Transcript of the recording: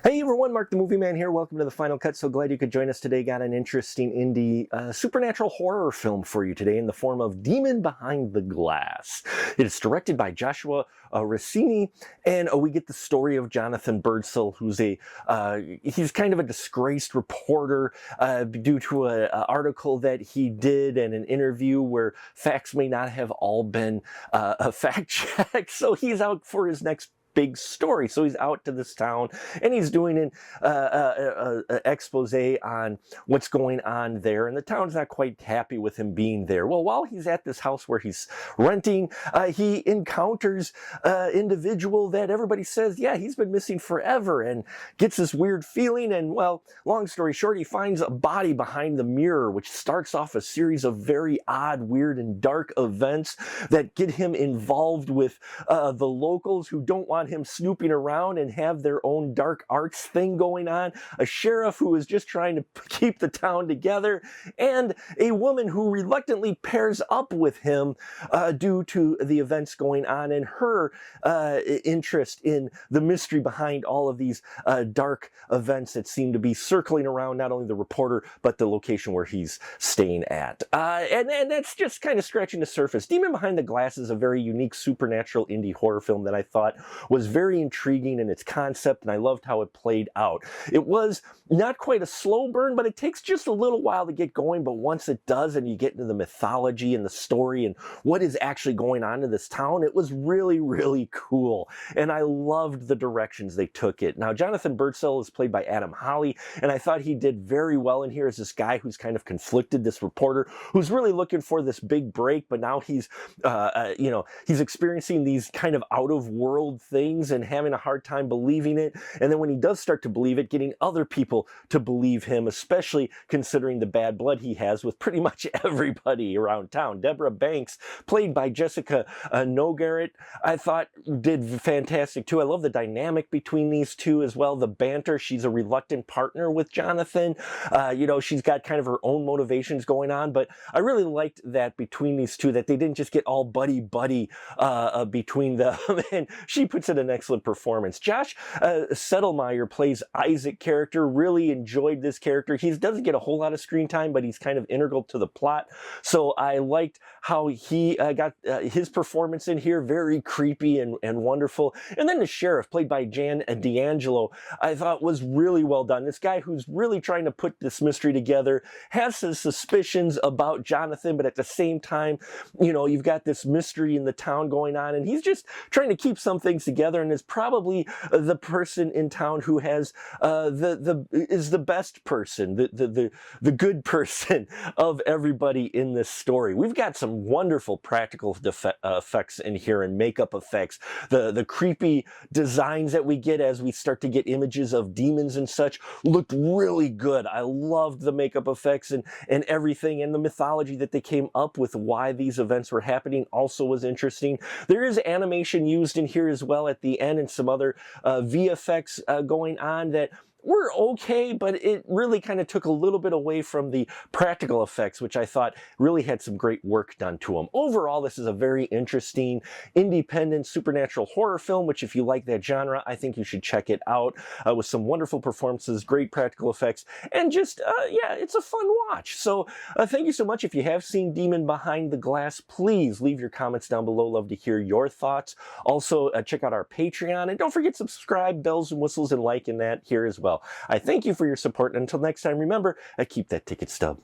Hey everyone, Mark the Movie Man here. Welcome to the Final Cut. So glad you could join us today. Got an interesting indie supernatural horror film for you today in the form of Demon Behind the Glass. It is directed by Joshua Rossini, and we get the story of Jonathan Birdsell, who's he's kind of a disgraced reporter due to an article that he did and an interview where facts may not have all been fact checked. So he's out for his next big story. So he's out to this town and he's doing an expose on what's going on there, and the town's not quite happy with him being there. Well, while he's at this house where he's renting, he encounters an individual that everybody says, yeah, he's been missing forever, and gets this weird feeling. And well, long story short, he finds a body behind the mirror, which starts off a series of very odd, weird, and dark events that get him involved with the locals who don't want him snooping around and have their own dark arts thing going on, a sheriff who is just trying to keep the town together, and a woman who reluctantly pairs up with him due to the events going on and her interest in the mystery behind all of these dark events that seem to be circling around not only the reporter but the location where he's staying at. And that's just kind of scratching the surface. Demon Behind the Glass is a very unique supernatural indie horror film that I thought was very intriguing in its concept, and I loved how it played out. It was not quite a slow burn, but it takes just a little while to get going, but once it does and you get into the mythology and the story and what is actually going on in this town, it was really, really cool, and I loved the directions they took it. Now, Jonathan Birdsell is played by Adam Holly, and I thought he did very well in here as this guy who's kind of conflicted, this reporter who's really looking for this big break, but now he's he's experiencing these kind of out-of-world things and having a hard time believing it. And then when he does start to believe it, getting other people to believe him, especially considering the bad blood he has with pretty much everybody around town. Deborah Banks, played by Jessica Nogaret, I thought did fantastic too. I love the dynamic between these two as well. The banter. She's a reluctant partner with Jonathan. She's got kind of her own motivations going on, but I really liked that between these two, that they didn't just get all buddy-buddy between them, and she puts in an excellent performance. Josh Settlemeyer plays Isaac character. Really enjoyed this character. He doesn't get a whole lot of screen time, but he's kind of integral to the plot. So I liked how he got his performance in here. Very creepy and wonderful. And then the sheriff, played by Jan D'Angelo, I thought was really well done. This guy who's really trying to put this mystery together, has his suspicions about Jonathan, but at the same time, you've got this mystery in the town going on, and he's just trying to keep some things together, and is probably the person in town who has is the best person, the good person of everybody in this story. We've got some wonderful practical effects in here and makeup effects. The creepy designs that we get as we start to get images of demons and such looked really good. I loved the makeup effects and everything, and the mythology that they came up with why these events were happening also was interesting. There is animation used in here as well at the end, and some other VFX going on that were okay, but it really kind of took a little bit away from the practical effects, which I thought really had some great work done to them. Overall, this is a very interesting, independent, supernatural horror film, which if you like that genre, I think you should check it out, with some wonderful performances, great practical effects, and just, it's a fun watch. So thank you so much. If you have seen Demon Behind the Glass, please leave your comments down below. Love to hear your thoughts. Also, check out our Patreon, and don't forget to subscribe, bells and whistles, and like in that here as well. I thank you for your support, and until next time, remember, keep that ticket stub.